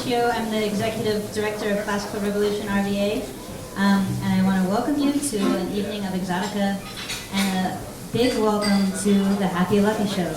I'm the Executive Director of Classical Revolution, RVA, and I want to welcome you to an evening of Exotica and a big welcome to the Happy Lucky Show.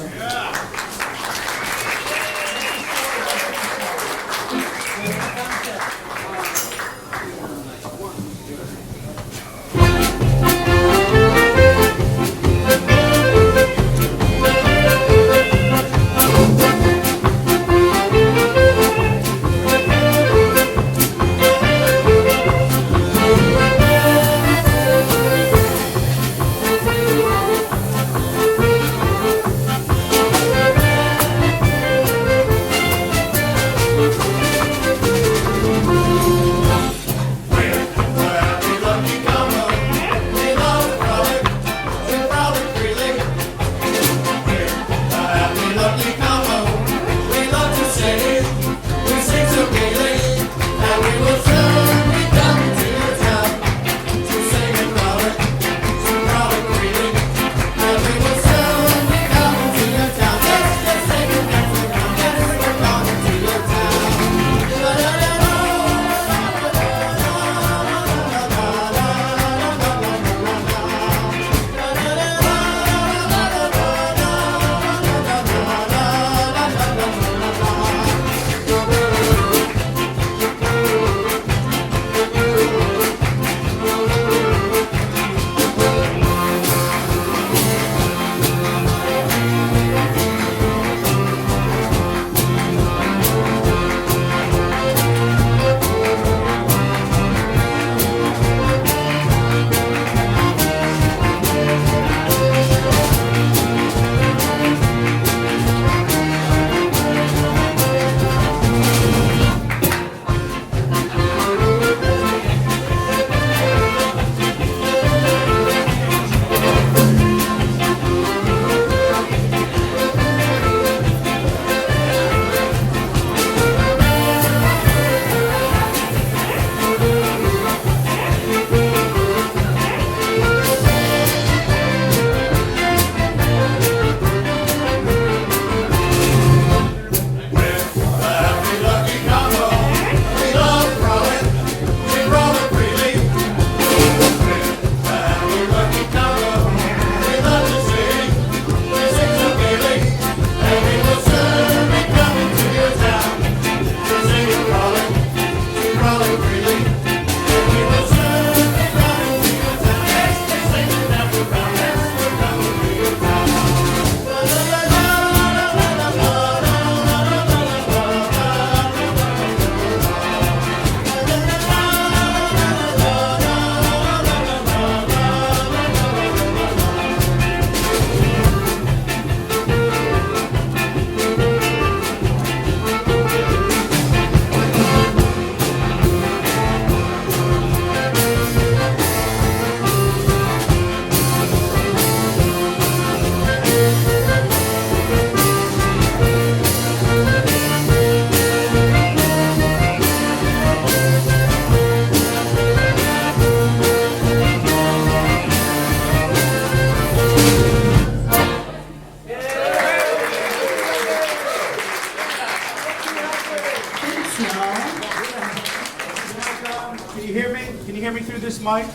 Mike?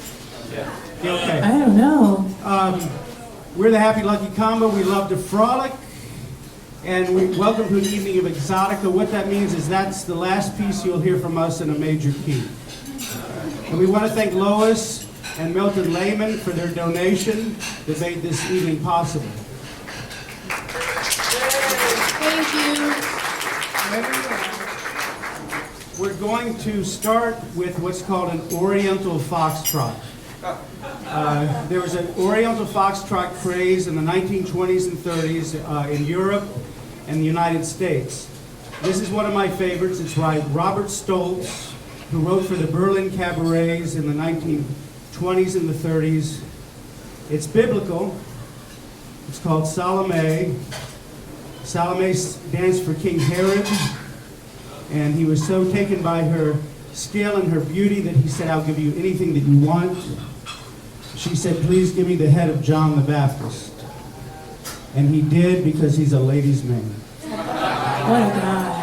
Yeah. Okay. I don't know. We're the Happy Lucky Combo. We love to frolic. And we welcome to an evening of Exotica. What that means is that's the last piece you'll hear from us in a major key. And we want to thank Lois and Milton Lehman for their donation that made this evening possible. Thank you. We're going to start with what's called an Oriental Foxtrot. There was an Oriental Foxtrot craze in the 1920s and 30s in Europe and the United States. This is one of my favorites. It's by Robert Stoltz, who wrote for the Berlin cabarets in the 1920s and the 30s. It's biblical. It's called Salome. Salome danced for King Herod, and he was so taken by her skill and her beauty that he said, "I'll give you anything that you want." She said, "Please give me the head of John the Baptist." And he did, because he's a ladies' man. What a guy.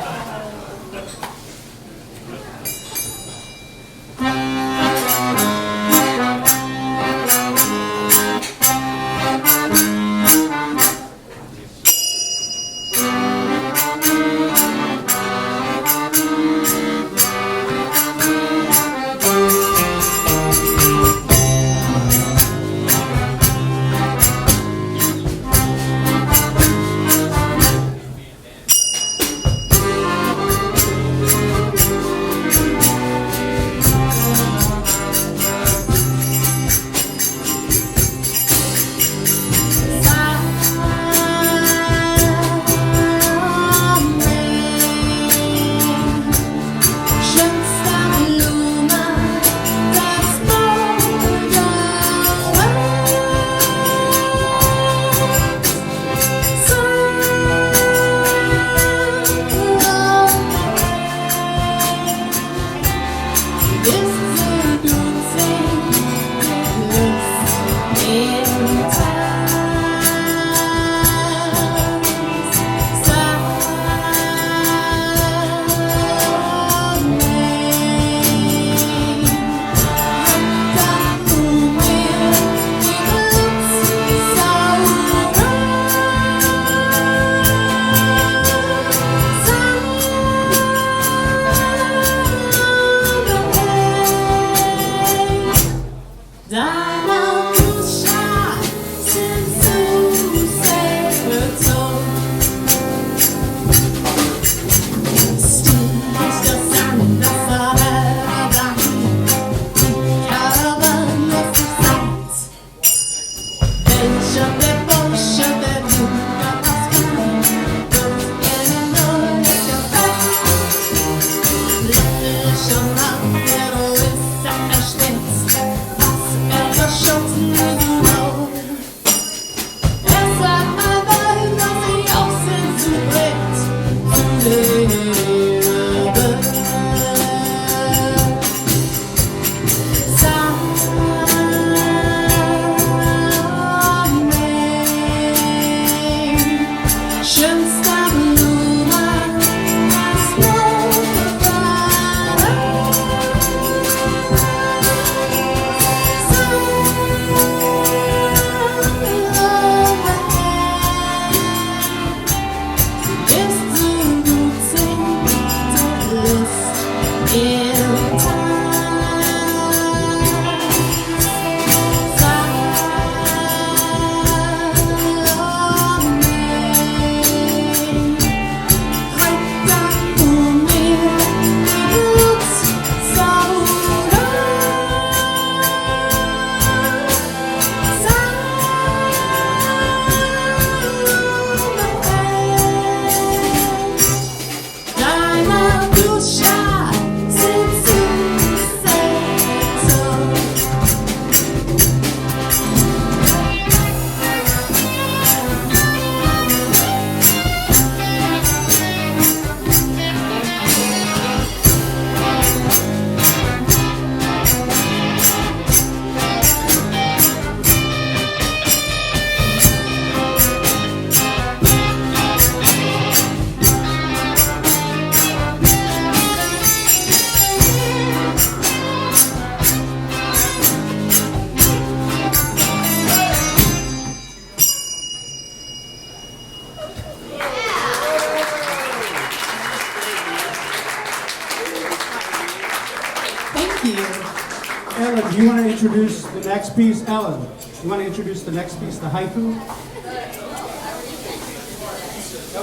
Ellen, do you want to introduce the next piece? Ellen, you want to introduce the next piece, the haiku?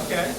Okay.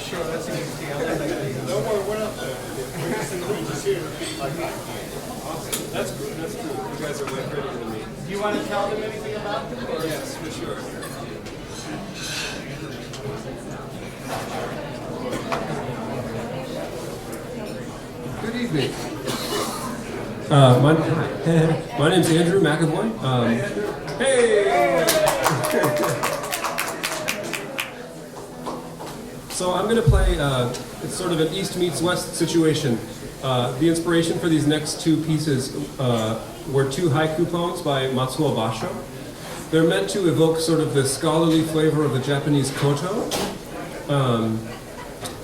Sure, that's an easy deal. No more went up there. We're just in the beaches here. Awesome. That's good. That's good. You guys are way prettier than me. Do you want to tell them anything about them? Or? Yes, for sure. Good evening. My name's Andrew McAvoy. Hey! So I'm going to play, it's sort of an East meets West situation. The inspiration for these next two pieces were two haiku poems by Matsuo Basho. They're meant to evoke sort of the scholarly flavor of the Japanese koto.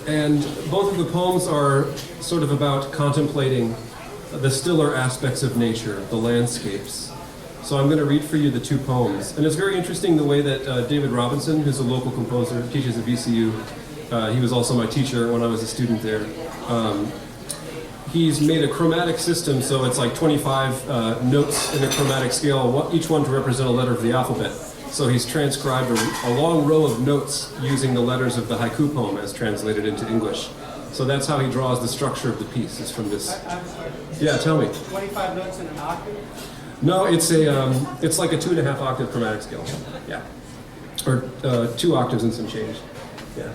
And both of the poems are sort of about contemplating the stiller aspects of nature, the landscapes. So I'm going to read for you the two poems. And it's very interesting the way that David Robinson, who's a local composer, teaches at VCU. He was also my teacher when I was a student there. He's made a chromatic system, so it's like 25 notes in a chromatic scale, each one to represent a letter of the alphabet. So he's transcribed a long row of notes using the letters of the haiku poem as translated into English. So that's how he draws the structure of the piece, is from this. Yeah, tell me. 25 notes in an octave? No, it's like a 2.5 octave chromatic scale. Yeah. Or 2 octaves and some change. Yeah.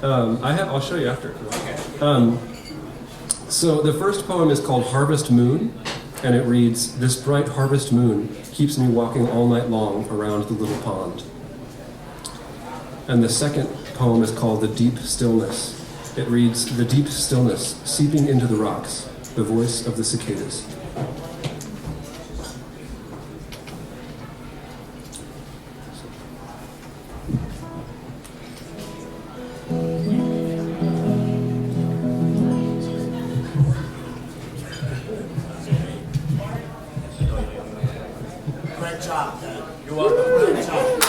I'll show you after. Okay. So the first poem is called Harvest Moon, and it reads, "This bright harvest moon keeps me walking all night long around the little pond." And the second poem is called The Deep Stillness. It reads, "The deep stillness seeping into the rocks, the voice of the cicadas." Great job, Dan. You're welcome. Great job.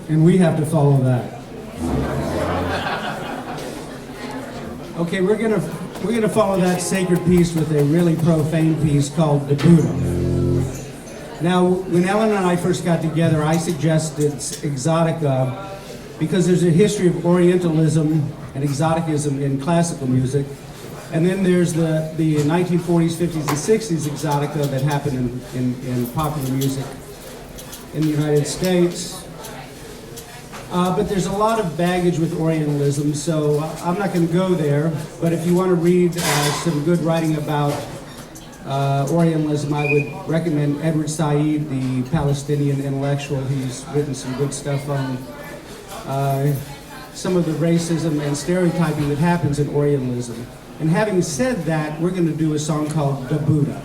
And we have to follow that. Okay, we're gonna follow that sacred piece with a really profane piece called the Buddha. Now, when Ellen and I first got together, I suggested exotica because there's a history of Orientalism and exoticism in classical music. And then there's the 1940s, 50s, and 60s exotica that happened in popular music in the United States. But there's a lot of baggage with Orientalism, so I'm not going to go there. But if you want to read some good writing about Orientalism, I would recommend Edward Said, the Palestinian intellectual. He's written some good stuff on some of the racism and stereotyping that happens in Orientalism. And having said that, we're going to do a song called The Buddha.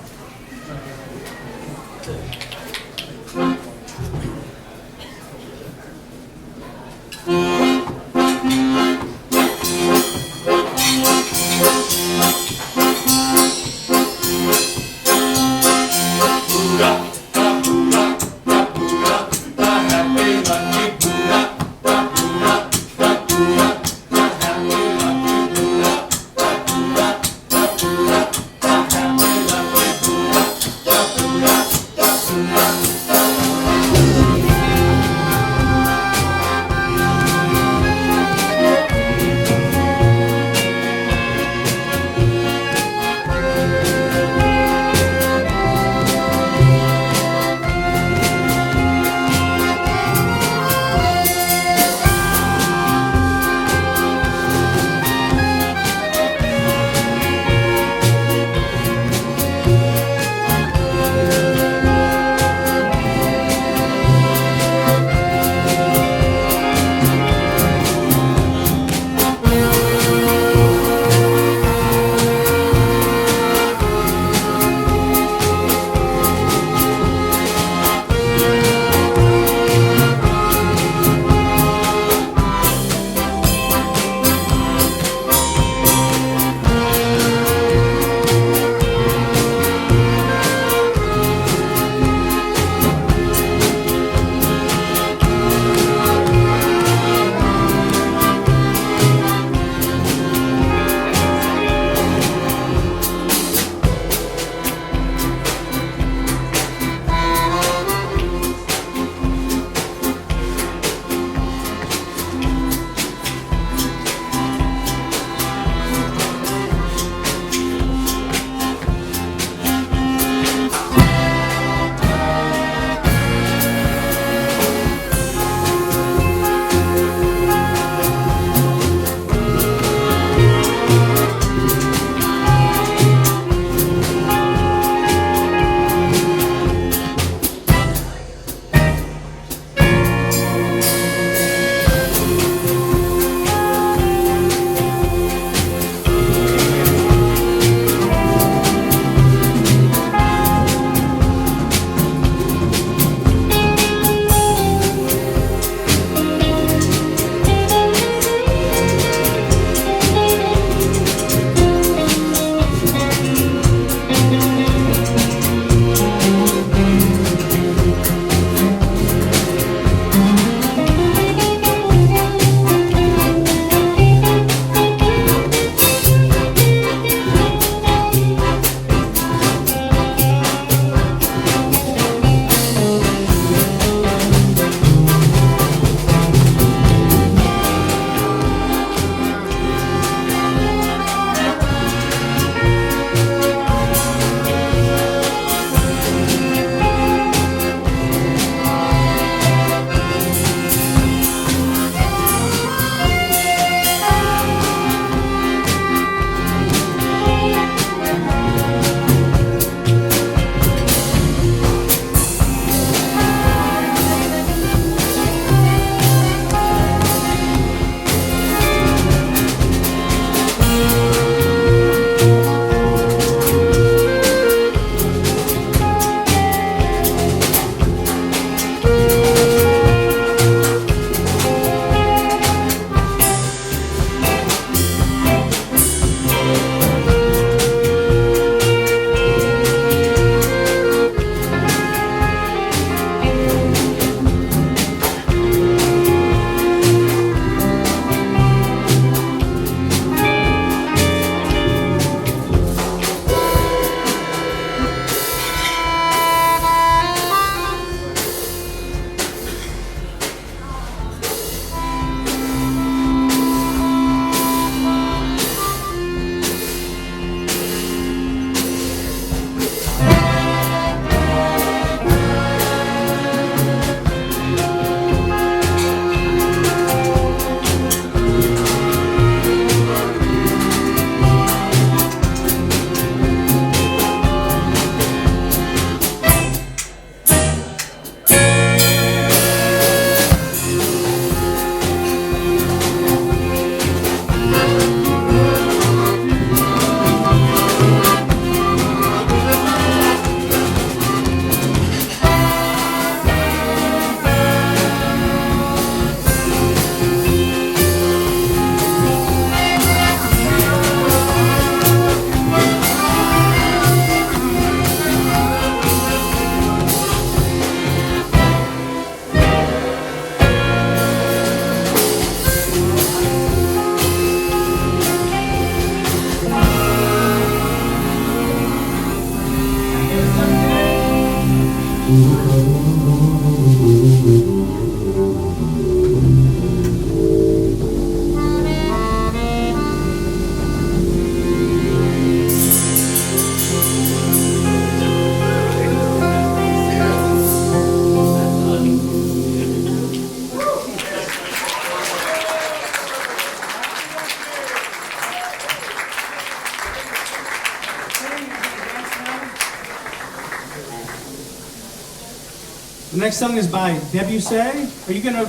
The next song is by Balliceaux. Are we gonna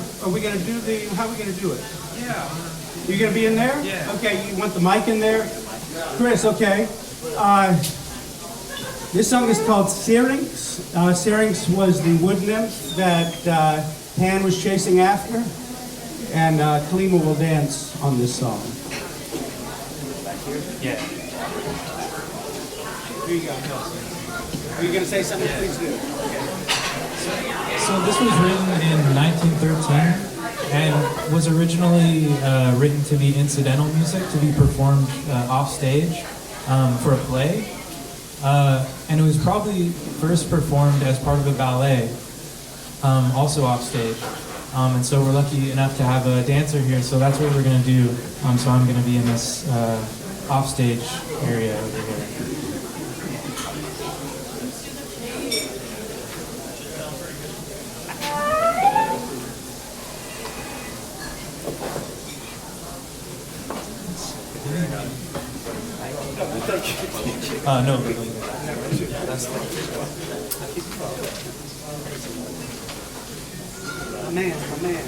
do how are we gonna do it? Yeah. You gonna be in there? Yeah. Okay, you want the mic in there? Chris, okay. This song is called Syrinx. Syrinx was the wood nymph that Pan was chasing after. And Kalima will dance on this song. Yeah. Here you go. Are you gonna say something? Yeah. Please do. So this was written in 1913 and was originally written to be incidental music to be performed off stage for a play. And it was probably first performed as part of a ballet, also off stage. And so we're lucky enough to have a dancer here, so that's what we're going to do. So I'm going to be in this offstage area over here. No. My man.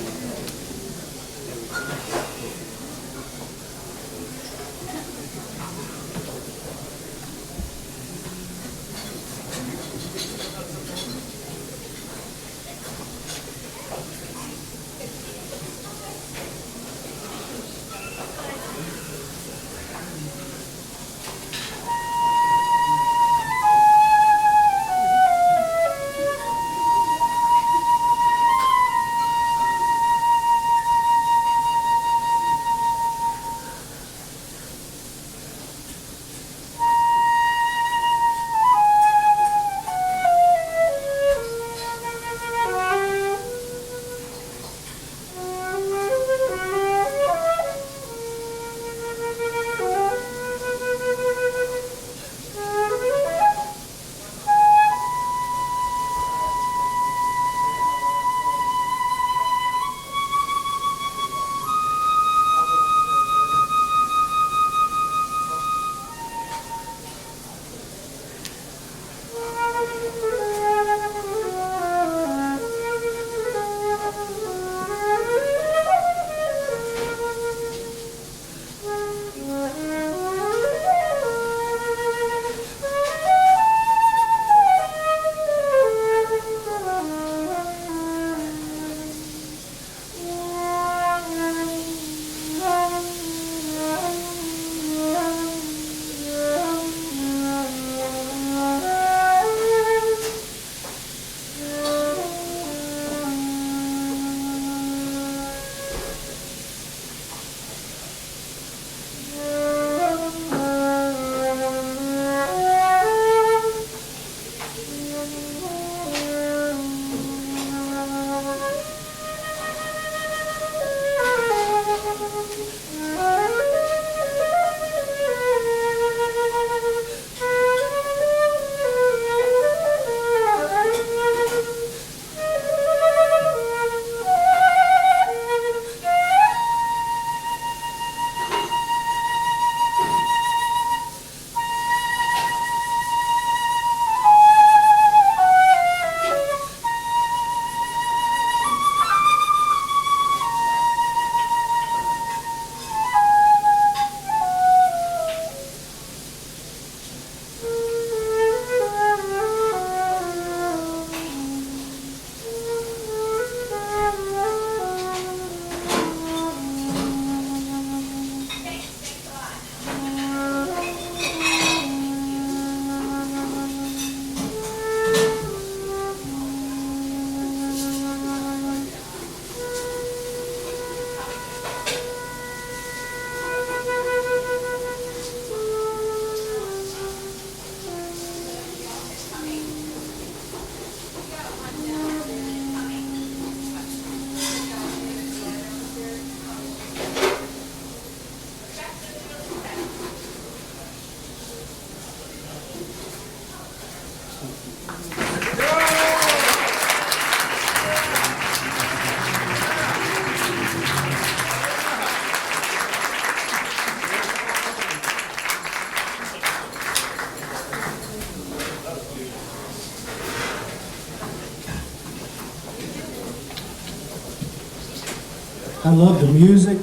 I love the music,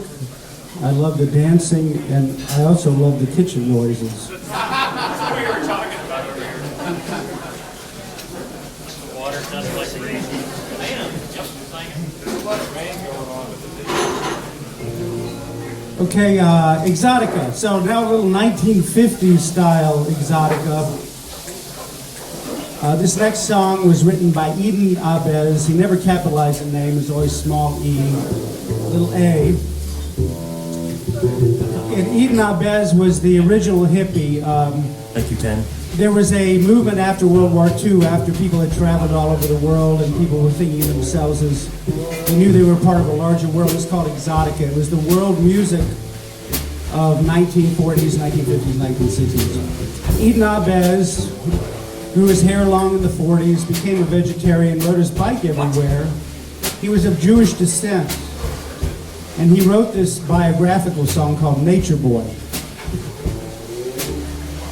I love the dancing, and I also love the kitchen noises. That's what we were talking about over here. Water sounds like the rain. Man, yep, singing. There's a lot of rain going on with the Okay, Exotica. So now a little 1950s style Exotica. This next song was written by Eden Abez. He never capitalized the name, it's always small e, little a. And Eden Abez was the original hippie. Thank you, Ken. There was a movement after World War II, after people had traveled all over the world and people were thinking of themselves as, they knew they were part of a larger world. It was called Exotica. It was the world music of 1940s, 1950s, 1960s. Eden Abez grew his hair long in the 40s, became a vegetarian, rode his bike everywhere. He was of Jewish descent. And he wrote this biographical song called Nature Boy.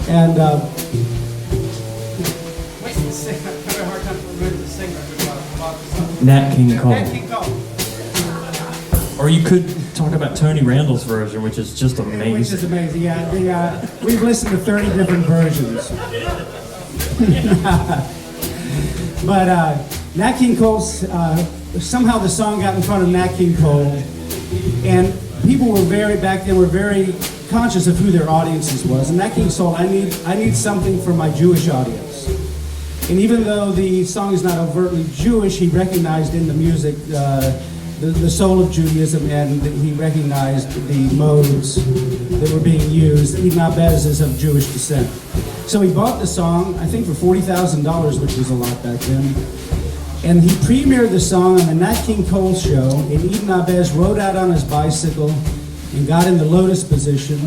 And what's the singer? I'm having a hard time remembering the singer. Nat King Cole. Nat King Cole. Or you could talk about Tony Randall's version, which is just Which is amazing. amazing, yeah. We've listened to 30 different versions. But Nat King Cole, somehow the song got in front of Nat King Cole, and people were back then were very conscious of who their audiences was. And Nat King Cole, I need something for my Jewish audience. And even though the song is not overtly Jewish, he recognized in the music the soul of Judaism, and he recognized the modes that were being used. Eden Abez is of Jewish descent. So he bought the song, I think for $40,000, which was a lot back then. And he premiered the song on the Nat King Cole show, and Eden Abez rode out on his bicycle and got in the lotus position,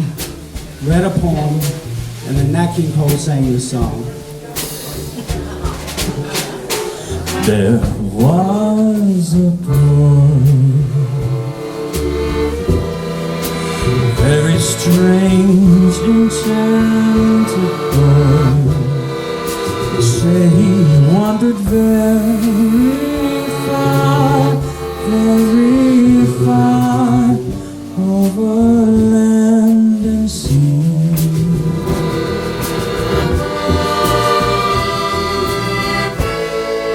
read a poem, and then Nat King Cole sang this song. There was a boy, very strange, enchanted boy. They say he wandered very far over land and sea.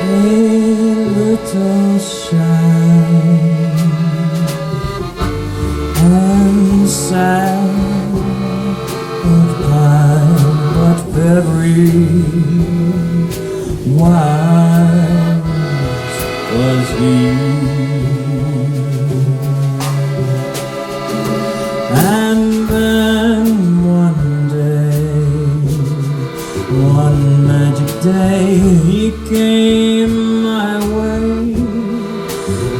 A little shine and sad of pine, but very wise was he. And then one magic day, he came my way,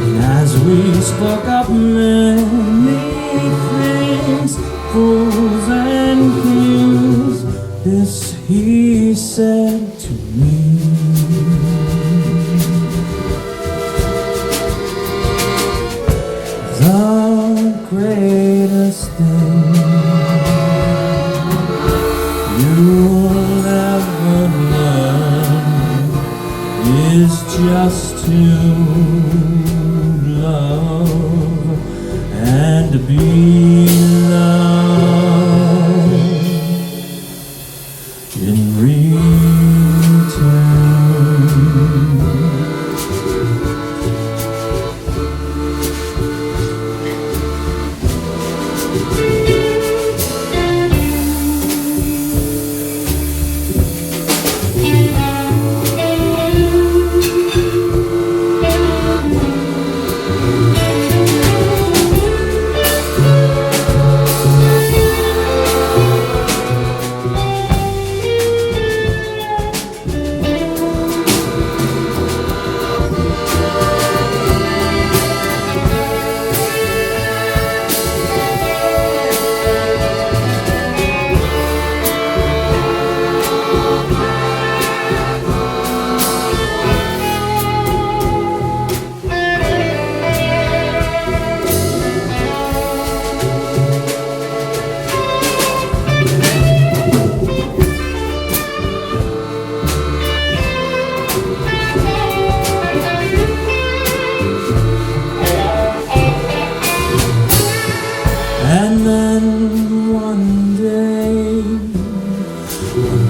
and as we spoke of many things, fools and kings, this he said to me: the greatest thing you'll ever learn is just to love and be loved in return.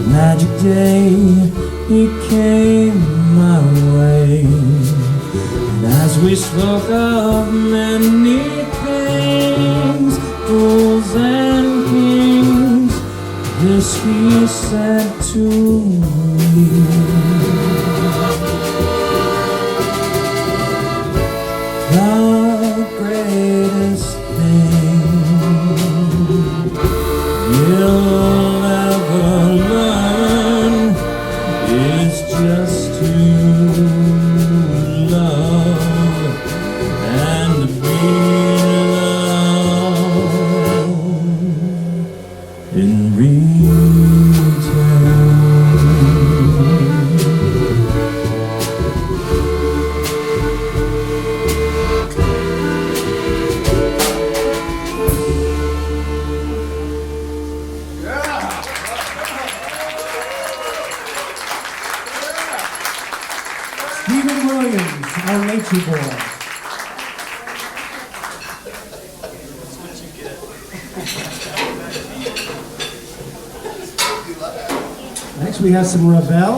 magic day, he came my way. And as we spoke of many things, fools and kings, this he said to me. The greatest thing you'll ever learn is just to love and be loved in return. Stephen Williams, our nature boy. Next we have some Ravel.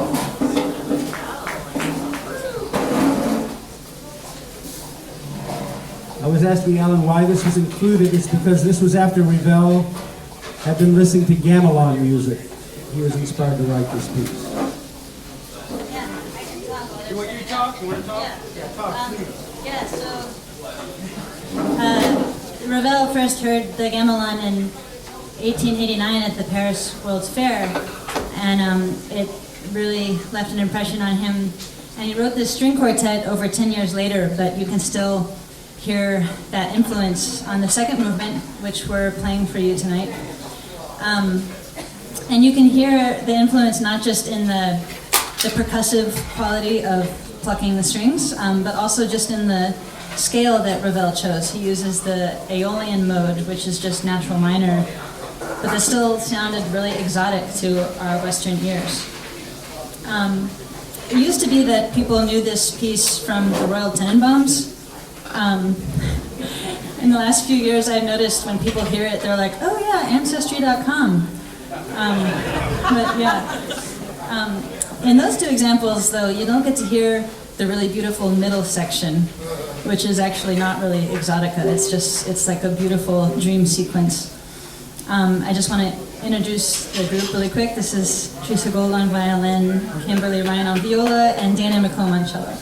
I was asking Alan why this was included. It's because this was after Ravel had been listening to gamelan music. He was inspired to write this piece. Yeah, I can talk. You want to talk? You want to talk? Yeah. Talk, please. Yeah, so Ravel first heard the gamelan in 1889 at the Paris World's Fair, and it really left an impression on him. And he wrote this string quartet over 10 years later, but you can still hear that influence on the second movement, which we're playing for you tonight. And you can hear the influence not just in the percussive quality of plucking the strings, but also just in the scale that Ravel chose. He uses the Aeolian mode, which is just natural minor, but that still sounded really exotic to our Western ears. It used to be that people knew this piece from the Royal Tenenbaums. In the last few years, I've noticed when people hear it, they're like, "Oh yeah, Ancestry.com." But yeah, in those two examples, though, you don't get to hear the really beautiful middle section, which is actually not really exotica. It's like a beautiful dream sequence. I just want to introduce the group really quick. This is Teresa Gold on violin, Kimberly Ryan on viola, and Dana McComb on cello.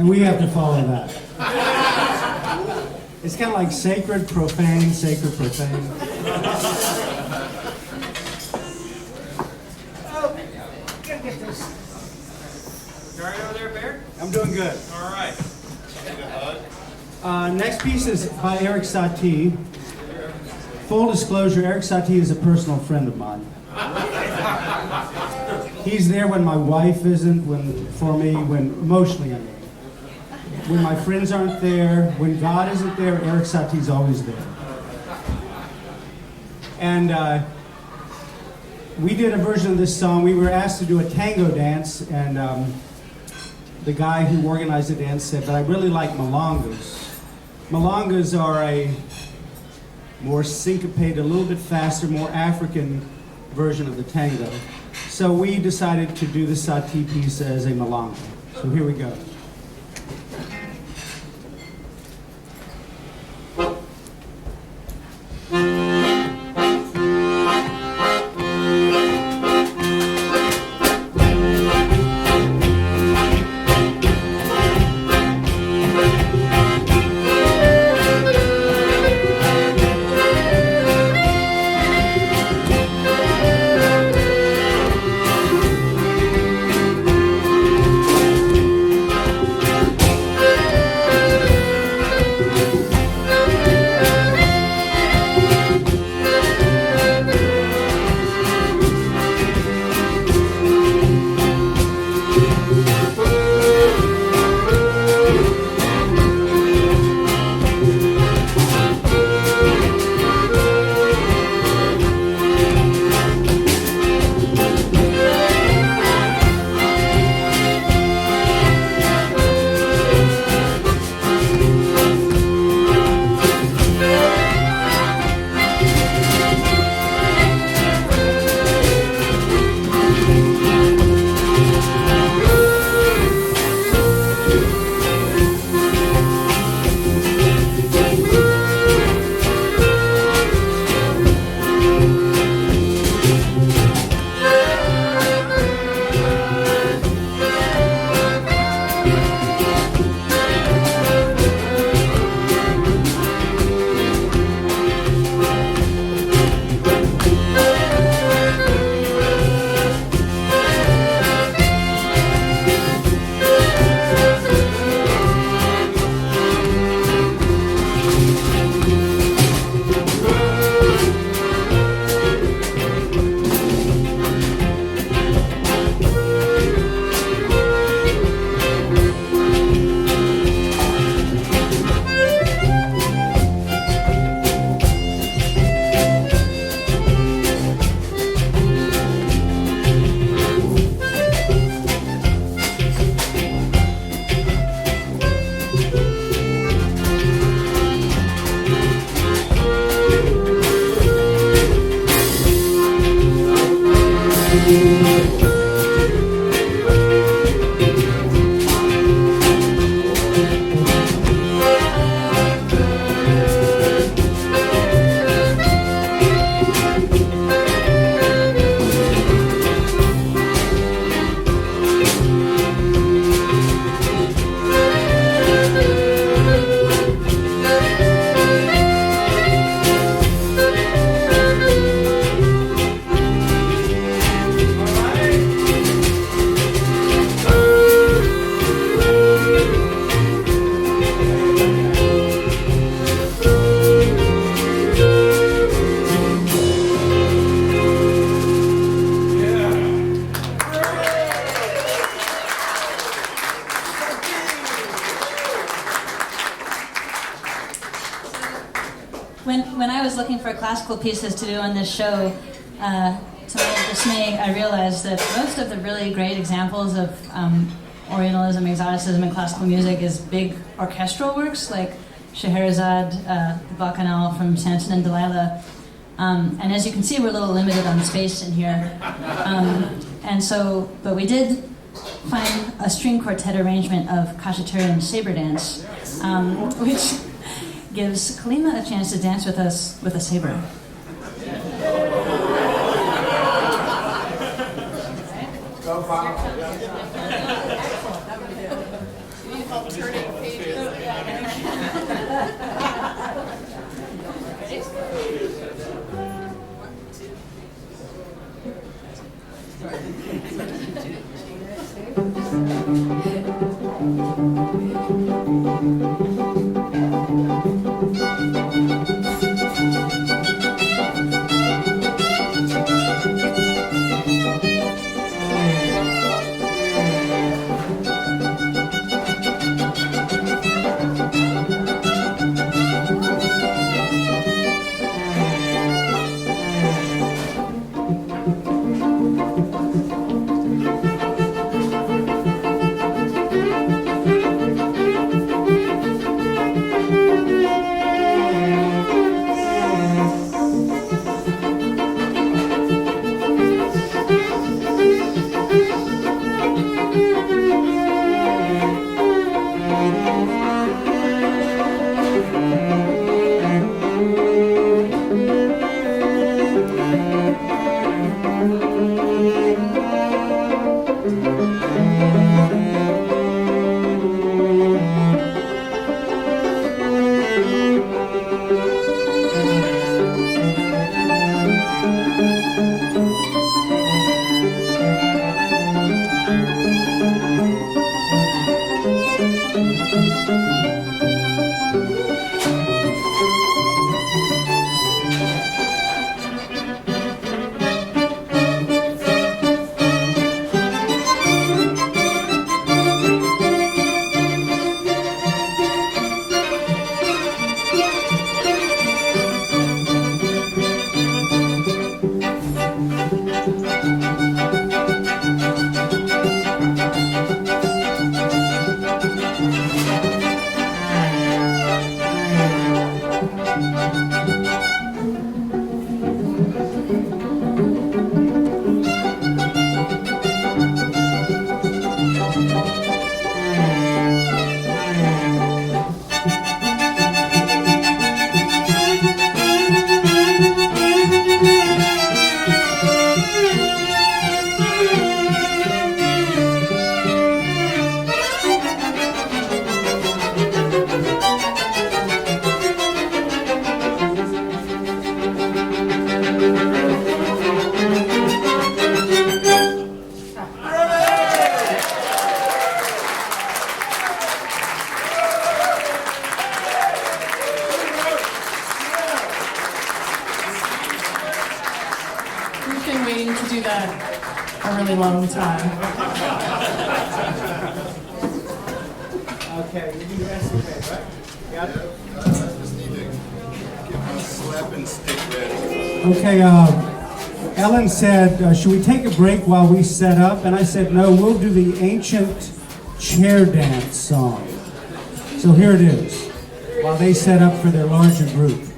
and we have to follow that. It's kind of like sacred, profane, sacred, profane. Oh, gotta get this. You all right over there, Bear? I'm doing good. All right. Next piece is by Eric Satie. Full disclosure, Eric Satie is a personal friend of mine. He's there when my wife isn't, when emotionally I mean. When my friends aren't there, when God isn't there, Eric Satie's always there. And we did a version of this song. We were asked to do a tango dance, and the guy who organized the dance said, but I really like milongas. Milongas are a more syncopated, a little bit faster, more African version of the tango. So we decided to do the Satie piece as a milonga. So here we go. When I was looking for classical pieces to do on this show, to my dismay, I realized that most of the really great examples of Orientalism, exoticism, and classical music is big orchestral works like Scheherazade, the Bacchanal from Samson and Delilah. And as you can see, we're a little limited on space in here. But we did find a string quartet arrangement of Khachaturian saber dance, which gives Kalima a chance to dance with us with a saber. We've been waiting to do that a really long time. Okay, you do the rest of it, right? Got it? Just need to get my slap and stick ready. Okay, Ellen said, should we take a break while we set up? And I said, no, we'll do the ancient chair dance song. So here it is, while they set up for their larger group.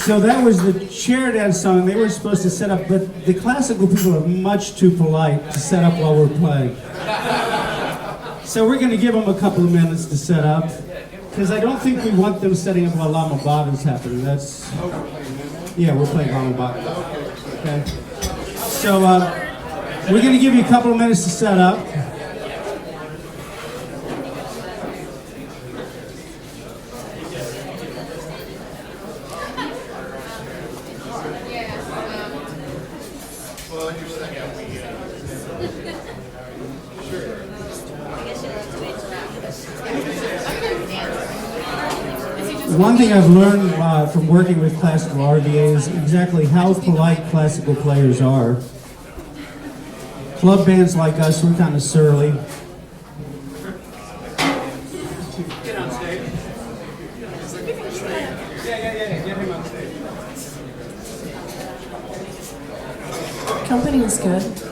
So that was the chair dance song. They were supposed to set up, but the classical people are much too polite to set up while we're playing. So we're going to give them a couple of minutes to set up, because I don't think we want them setting up while Lama Bada's happening. That's, yeah, we're playing Lama Bada. Okay. So we're going to give you a couple of minutes to set up. One thing I've learned from working with classical RVA is exactly how polite classical players are. Club bands like us, we're kind of surly. Get on stage. Yeah, get him on stage. Company is good.